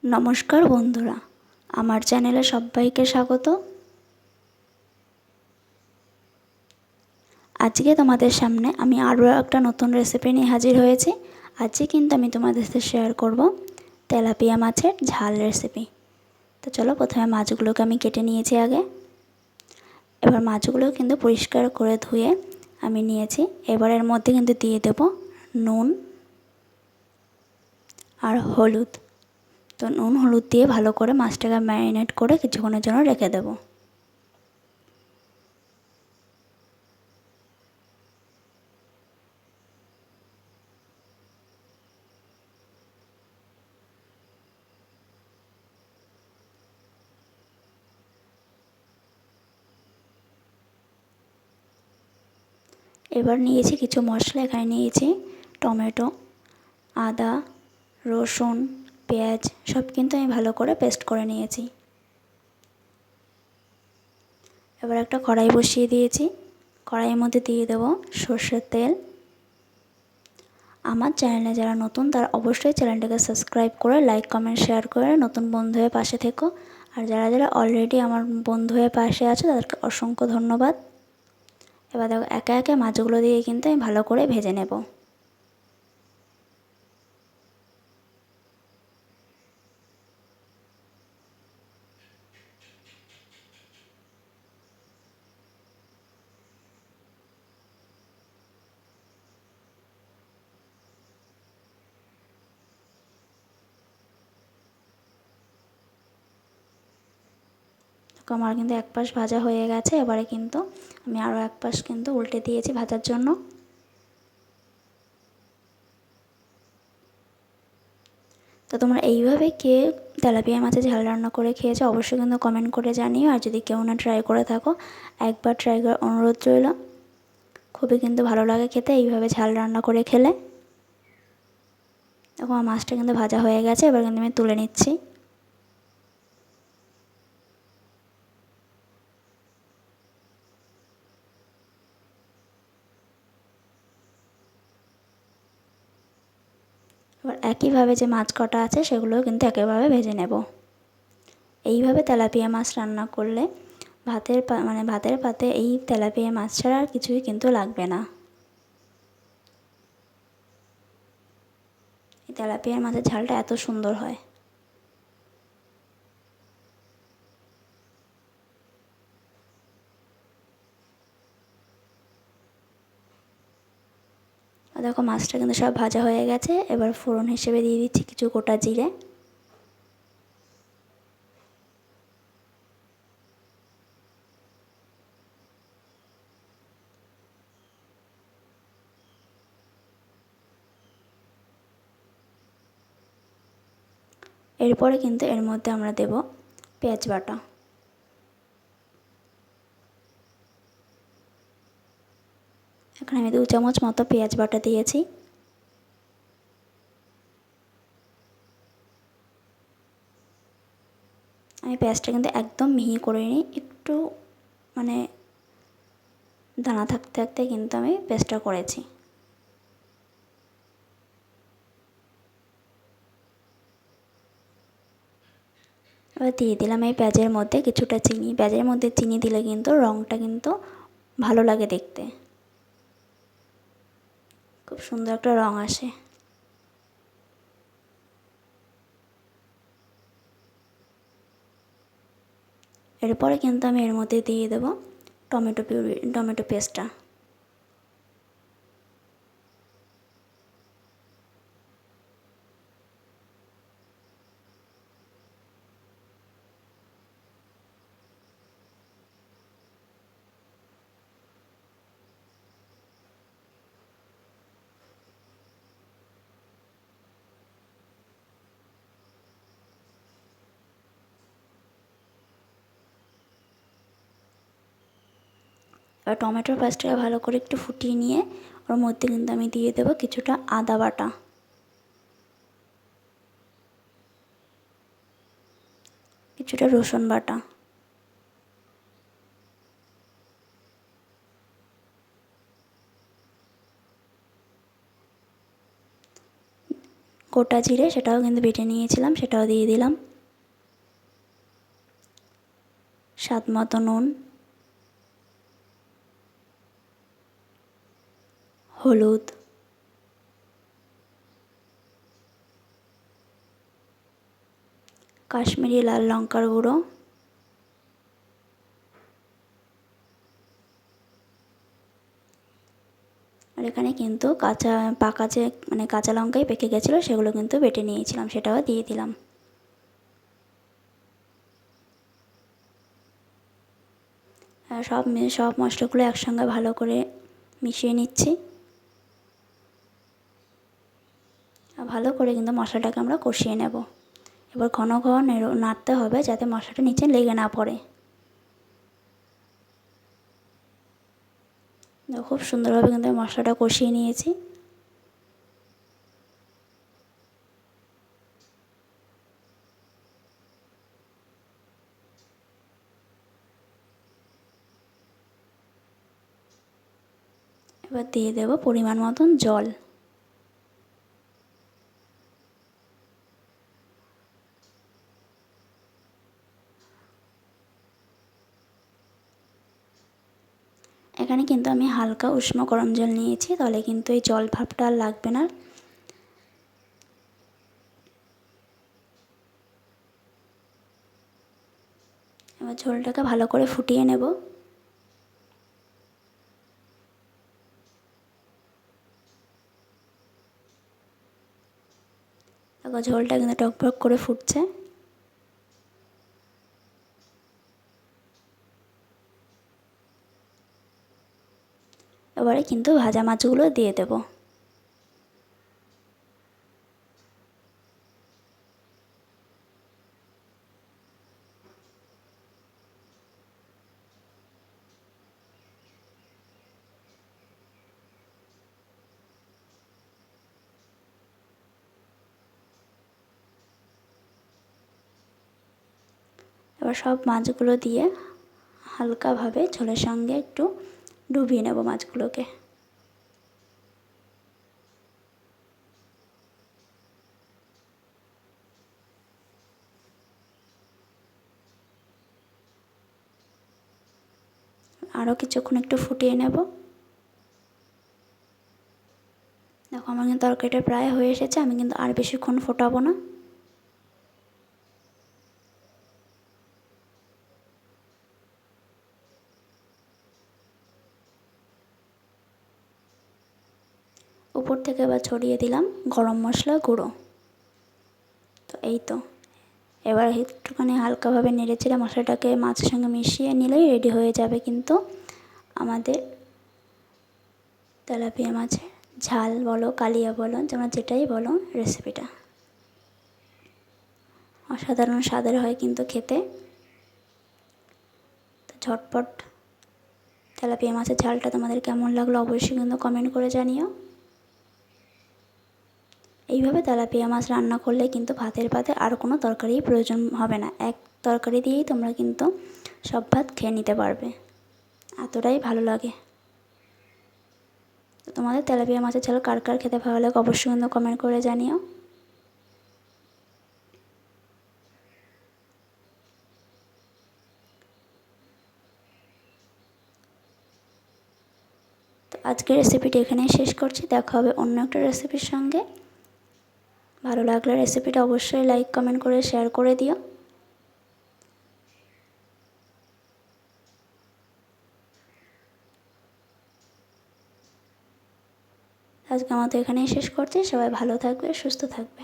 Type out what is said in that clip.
নমস্কার বন্ধুরা, আমার চ্যানেলে সবাইকে স্বাগত। আজকে তোমাদের সামনে আমি আরও একটা নতুন রেসিপি নিয়ে হাজির হয়েছি। আজকে কিন্তু আমি তোমাদের সাথে শেয়ার করব তেলাপিয়া মাছের ঝাল রেসিপি। তো চলো, প্রথমে মাছগুলোকে আমি কেটে নিয়েছি আগে। এবার মাছগুলো কিন্তু পরিষ্কার করে ধুয়ে আমি নিয়েছি। এবার এর মধ্যে কিন্তু দিয়ে দেব নুন আর হলুদ। তো নুন হলুদ দিয়ে ভালো করে মাছটাকে ম্যারিনেট করে কিছুক্ষণের জন্য রেখে দেবো। এবার নিয়েছি কিছু মশলা। এখানে নিয়েছি টমেটো, আদা, রসুন, পেঁয়াজ সব কিন্তু আমি ভালো করে পেস্ট করে নিয়েছি। এবার একটা কড়াই বসিয়ে দিয়েছি। কড়াইয়ের মধ্যে দিয়ে দেবো সর্ষের তেল। আমার চ্যানেলে যারা নতুন তারা অবশ্যই চ্যানেলটাকে সাবস্ক্রাইব করে লাইক কমেন্ট শেয়ার করে নতুন বন্ধু হয়ে পাশে থেকো। আর যারা যারা অলরেডি আমার বন্ধু হয়ে পাশে আছে তাদেরকে অসংখ্য ধন্যবাদ। এবার দেখো একে একে মাছগুলো দিয়ে কিন্তু আমি ভালো করে ভেজে নেব। আমার কিন্তু এক পাশ ভাজা হয়ে গেছে। এবারে কিন্তু আমি আরও এক পাশ কিন্তু উল্টে দিয়েছি ভাজার জন্য। তো তোমরা এইভাবে কে তেলাপিয়া মাছের ঝাল রান্না করে খেয়েছো অবশ্যই কিন্তু কমেন্ট করে জানিও। আর যদি কেউ না ট্রাই করে থাকো একবার ট্রাই করার অনুরোধ রইল। খুবই কিন্তু ভালো লাগে খেতে এইভাবে ঝাল রান্না করে খেলে। দেখো আমার মাছটা কিন্তু ভাজা হয়ে গেছে। এবার কিন্তু আমি তুলে নিচ্ছি। এবার একইভাবে যে মাছ কটা আছে সেগুলোও কিন্তু একইভাবে ভেজে নেব। এইভাবে তেলাপিয়া মাছ রান্না করলে ভাতের পাতে এই তেলাপিয়া মাছ ছাড়া আর কিছুই কিন্তু লাগবে না। এই তেলাপিয়া মাছের ঝালটা এত সুন্দর হয়। দেখো মাছটা কিন্তু সব ভাজা হয়ে গেছে। এবার ফোড়ন হিসেবে দিয়ে দিচ্ছি কিছু গোটা জিরে। এরপরে কিন্তু এর মধ্যে আমরা দেব পেঁয়াজ বাটা। এখানে আমি 2 চামচ মতো পেঁয়াজ বাটা দিয়েছি। আমি পেঁয়াজটা কিন্তু একদম মিহি করিনি, একটু মানে দানা থাকতে থাকতে কিন্তু আমি পেস্টটা করেছি। এবার দিয়ে দিলাম এই পেঁয়াজের মধ্যে কিছুটা চিনি। পেঁয়াজের মধ্যে চিনি দিলে কিন্তু রঙটা কিন্তু ভালো লাগে দেখতে, খুব সুন্দর একটা রঙ আসে। এরপরে কিন্তু আমি এর মধ্যে দিয়ে দেবো টমেটো পেস্টটা। এবার টমেটোর পেস্টটাকে ভালো করে একটু ফুটিয়ে নিয়ে ওর মধ্যে কিন্তু আমি দিয়ে দেবো কিছুটা আদা বাটা, কিছুটা রসুন বাটা, গোটা জিরে সেটাও কিন্তু বেটে নিয়েছিলাম, সেটাও দিয়ে দিলাম। স্বাদ মতো নুন, হলুদ, কাশ্মীরি লাল লঙ্কার গুঁড়ো, আর এখানে কিন্তু পাকা যে কাঁচা লঙ্কাই পেকে গেছিলো সেগুলো কিন্তু বেটে নিয়েছিলাম, সেটাও দিয়ে দিলাম। সব মশলাগুলো একসঙ্গে ভালো করে মিশিয়ে নিচ্ছি। ভালো করে কিন্তু মশলাটাকে আমরা কষিয়ে নেব। এবার ঘন ঘন নাড়তে হবে যাতে মশলাটা নিচে লেগে না পড়ে। খুব সুন্দরভাবে কিন্তু মশলাটা কষিয়ে নিয়েছি। এবার দিয়ে দেব পরিমাণ মতন জল। এখানে কিন্তু আমি হালকা উষ্ণ গরম জল নিয়েছি, তাহলে কিন্তু এই জল ভাবটা আর লাগবে না। এবার ঝোলটাকে ভালো করে ফুটিয়ে নেব। দেখো ঝোলটা কিন্তু টকবক করে ফুটছে। এবারে কিন্তু ভাজা মাছগুলো দিয়ে দেব। এবার সব মাছগুলো দিয়ে হালকাভাবে ঝোলের সঙ্গে একটু ডুবিয়ে নেব মাছগুলোকে। আরও কিছুক্ষণ একটু ফুটিয়ে নেব। দেখো আমার কিন্তু তরকারিটা প্রায় হয়ে এসেছে, আমি কিন্তু আর বেশিক্ষণ ফোটাবো না। উপর থেকে এবার ছড়িয়ে দিলাম গরম মশলা গুঁড়ো। তো এই তো, এবার একটুখানি হালকাভাবে নেড়েচেড়ে মশলাটাকে মাছের সঙ্গে মিশিয়ে নিলেই রেডি হয়ে যাবে কিন্তু আমাদের তেলাপিয়া মাছের ঝাল বলো, কালিয়া বলো, তোমরা যেটাই বলো রেসিপিটা। অসাধারণ স্বাদের হয় কিন্তু খেতে। তো ঝটপট তেলাপিয়া মাছের ঝালটা তোমাদের কেমন লাগলো অবশ্যই কিন্তু কমেন্ট করে জানিও। এইভাবে তেলাপিয়া মাছ রান্না করলে কিন্তু ভাতের পাতে আর কোনো তরকারির প্রয়োজন হবে না, এক তরকারি দিয়েই তোমরা কিন্তু সব ভাত খেয়ে নিতে পারবে, এতটাই ভালো লাগে। তো তোমাদের তেলাপিয়া মাছের ঝাল কার কার খেতে ভালো লাগে অবশ্যই কিন্তু কমেন্ট করে জানিও। তো আজকের রেসিপিটি এখানেই শেষ করছি, দেখা হবে অন্য একটা রেসিপির সঙ্গে। ভালো লাগলে রেসিপিটা অবশ্যই লাইক কমেন্ট করে শেয়ার করে দিও। আজকে আমাদের এখানেই শেষ করছি, সবাই ভালো থাকবে, সুস্থ থাকবে।